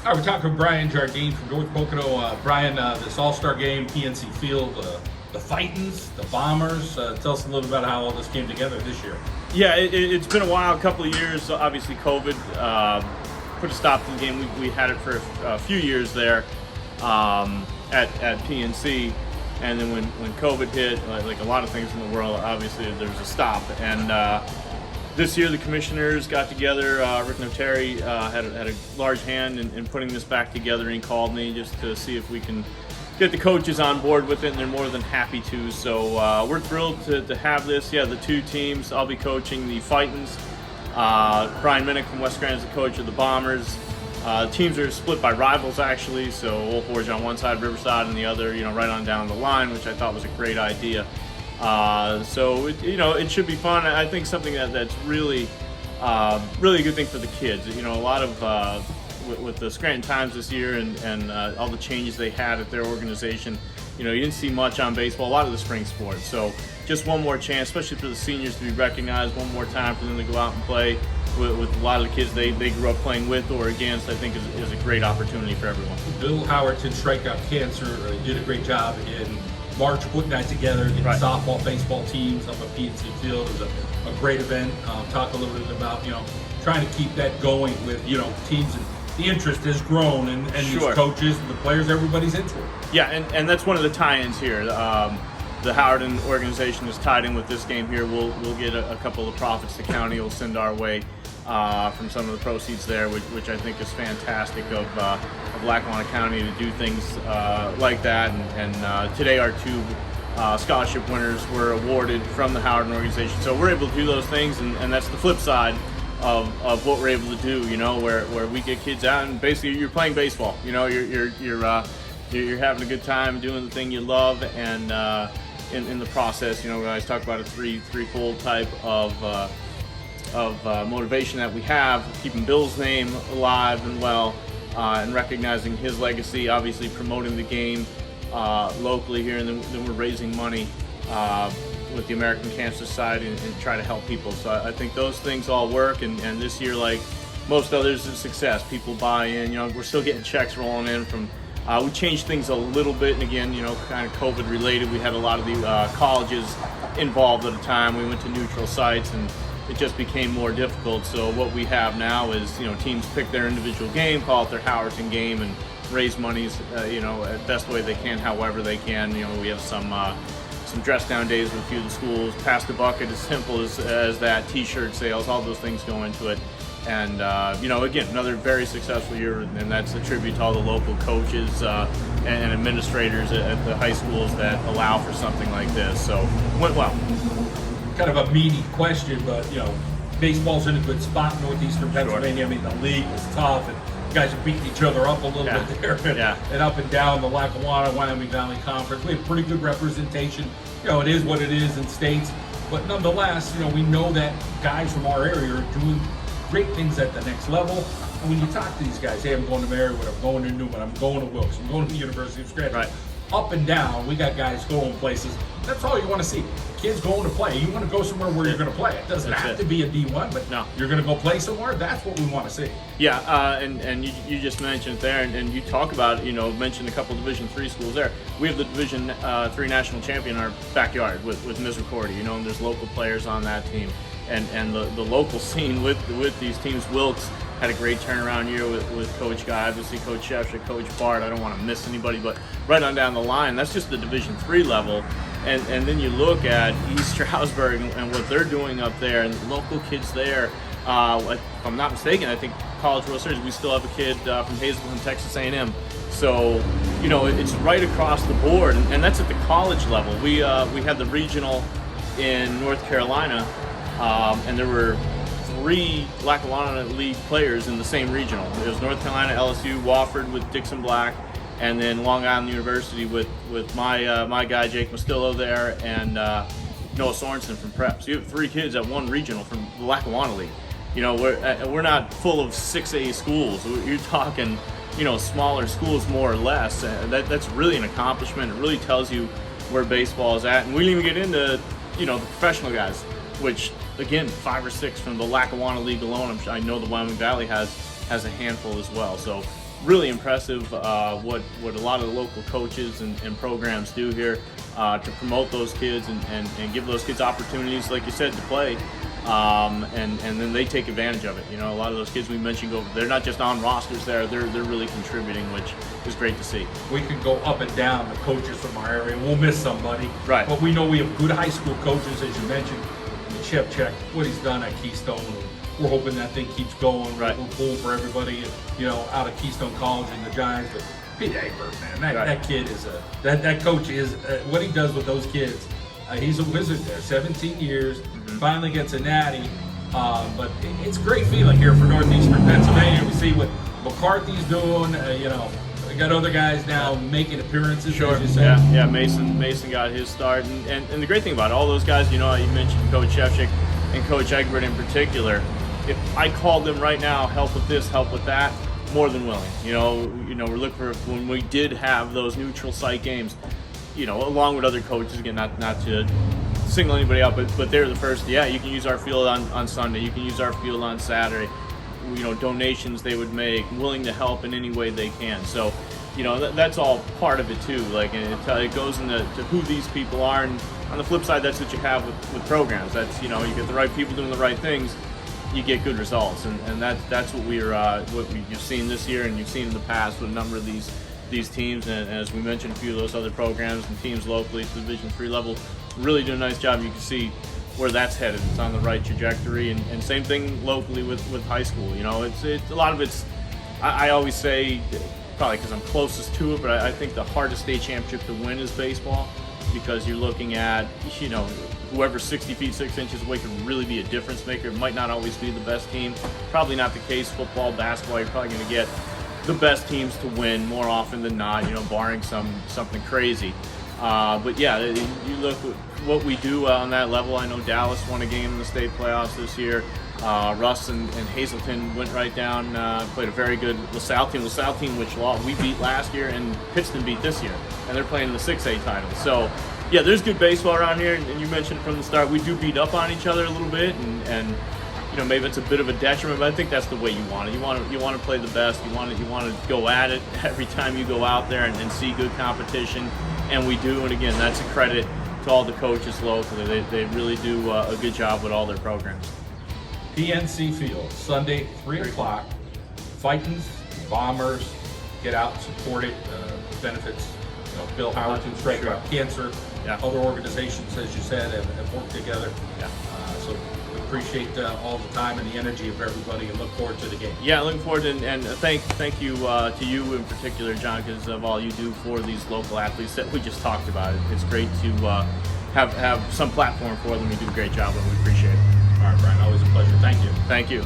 All right, we're talking with Brian Jardine from North Pocono. Brian, this All-Star game, PNC Field, the Fightins, the Bombers. Tell us a little about how all this came together this year. Yeah, it's been a while, a couple of years. Obviously, COVID put a stop to the game. We had it for a few years there at PNC, and then when COVID hit, like a lot of things in the world, obviously there was a stop. And this year, the commissioners got together. Rick Notary had a large hand in putting this back together, and he called me just to see if we can get the coaches on board with it, and they're more than happy to. So we're thrilled to have this. Yeah, the two teams. I'll be coaching the Fightins. Brian Minnick from West Grand is the coach of the Bombers. Teams are split by rivals, actually. So Old Forge on one side, Riverside on the other. Right on down the line, which I thought was a great idea. So it should be fun. I think something that's really a good thing for the kids. A lot of with the Scranton Times this year and all the changes they had at their organization, you didn't see much on baseball, a lot of the spring sports. So just one more chance, especially for the seniors, to be recognized one more time for them to go out and play with a lot of the kids they grew up playing with or against. I think is a great opportunity for everyone. Bill Howerton, strikeout cancer, did a great job in March putting that together, getting Right. softball, baseball teams up at PNC Field. It was a great event. Talk a little bit about, trying to keep that going with, teams, and the interest has grown and Sure. these coaches and the players, everybody's into it. Yeah, and that's one of the tie-ins here. The Howerton organization is tied in with this game here. We'll get a couple of profits the county will send our way from some of the proceeds there, which I think is fantastic of Lackawanna County to do things like that. And today our two scholarship winners were awarded from the Howerton organization. So we're able to do those things, and that's the flip side of what we're able to do. Where we get kids out and basically you're playing baseball. You're having a good time doing the thing you love, and in the process, we always talk about a threefold type of motivation that we have, keeping Bill's name alive and well, and recognizing his legacy, obviously promoting the game locally here, and then we're raising money with the American Cancer Society and try to help people. So I think those things all work, and this year, like most others, is success. People buy in. We're still getting checks rolling in from. We changed things a little bit, and again, kind of COVID related. We had a lot of the colleges involved at the time. We went to neutral sites, and it just became more difficult. So what we have now is, teams pick their individual game, call it their Howerton game, and raise monies, best way they can, however they can. We have some dress down days with a few of the schools. Pass the bucket, as simple as that. T-shirt sales, all those things go into it. And again, another very successful year, and that's a tribute to all the local coaches and administrators at the high schools that allow for something like this. So went well. Kind of a meaty question, but baseball's in a good spot in northeastern Pennsylvania. Sure. I mean, the league was tough, and you guys are beating each other up a little bit there, and up and down the Lackawanna, Wyoming Valley Conference. We have pretty good representation. It is what it is in states, but nonetheless, we know that guys from our area are doing great things at the next level. And when you talk to these guys, hey, I'm going to Marywood, I'm going to Newman, I'm going to Wilkes, I'm going to the University of Scranton. Right. Up and down, we got guys going places. That's all you want to see. Kids going to play. You want to go somewhere where you're going to play. It doesn't have to be a D1, but no. You're going to go play somewhere. That's what we want to see. Yeah, and you just mentioned it there, and you talk about, mentioned a couple of Division III schools there. We have the Division III national champion in our backyard with Misericordia, and there's local players on that team. And the local scene with these teams. Wilkes had a great turnaround year with Coach Guy, obviously Coach Sheffield, Coach Bart. I don't want to miss anybody, but right on down the line, that's just the Division III level. And then you look at East Stroudsburg and what they're doing up there, and the local kids there. If I'm not mistaken, I think College World Series, we still have a kid from Hazleton, Texas A&M. So, it's right across the board, and that's at the college level. We had the regional in North Carolina. And there were 3 Lackawanna League players in the same regional. It was North Carolina, LSU, Wofford with Dixon Black, and then Long Island University with my guy Jake Mastillo there, and Noah Sorensen from Prep. So you have 3 kids at one regional from the Lackawanna League. We're not full of 6A schools. You're talking, smaller schools more or less. That's really an accomplishment. It really tells you where baseball is at. And we didn't even get into, the professional guys, which again, 5 or 6 from the Lackawanna League alone. I know the Wyoming Valley has a handful as well. So really impressive what a lot of the local coaches and programs do here to promote those kids and give those kids opportunities, like you said, to play. And then they take advantage of it. You know, a lot of those kids we mentioned they're not just on rosters there, they're really contributing, which is great to see. We can go up and down the coaches from our area. We'll miss somebody. Right. But we know we have good high school coaches, as you mentioned. Chip check what he's done at Keystone. We're hoping that thing keeps going. Right. We're cool for everybody, you know, out of Keystone College and the Giants. But Pete Egbert, man, that kid is that coach is what he does with those kids. He's a wizard there. 17 years, finally gets a natty. But it's a great feeling here for Northeastern Pennsylvania. We see what McCarthy's doing. You know, we got other guys now making appearances. Sure. As you said. Yeah. Mason got his start, and the great thing about all those guys, you know, you mentioned Coach Shevchik and Coach Egbert in particular. If I called them right now, help with this, help with that, more than willing. You know, we're looking for when we did have those neutral site games. You know, along with other coaches, again, not to single anybody out, but they're the first. Yeah, you can use our field on Sunday. You can use our field on Saturday. You know, donations they would make, willing to help in any way they can. So, you know, that's all part of it too. Like, and it goes into who these people are. And on the flip side, that's what you have with programs. That's, you know, you get the right people doing the right things, you get good results, and that's what you've seen this year, and you've seen in the past with a number of these teams, and as we mentioned, a few of those other programs and teams locally at the Division III level really do a nice job. You can see where that's headed. It's on the right trajectory, and same thing locally with high school. You know, it's a lot of it's. I always say, probably because I'm closest to it, but I think the hardest state championship to win is baseball, because you're looking at, you know, whoever's 60 feet 6 inches away can really be a difference maker. It might not always be the best team. Probably not the case football, basketball. You're probably going to get the best teams to win more often than not, you know, barring something crazy. But yeah, you look at what we do on that level. I know Dallas won a game in the state playoffs this year. Russ and Hazleton went right down, played a very good LaSalle team. LaSalle team, which we beat last year, and Pittston beat this year, and they're playing the 6A title. So yeah, there's good baseball around here, and you mentioned from the start, we do beat up on each other a little bit, and you know, maybe it's a bit of a detriment, but I think that's the way you want it. You want to play the best. You want to go at it every time you go out there and see good competition, and we do. And again, that's a credit to all the coaches locally. They really do a good job with all their programs. PNC Field, Sunday, 3 o'clock. Fightins, Bombers, get out, support it. Benefits, you know, Bill Howerton, Straight Out Cancer. Yeah. Other organizations, as you said, have worked together. Yeah. So we appreciate all the time and the energy of everybody, and look forward to the game. Yeah, looking forward to, and thank you to you in particular, John, because of all you do for these local athletes that we just talked about. It's great to have some platform for them. You do a great job, and we appreciate it. All right, Brian, always a pleasure. Thank you. Thank you.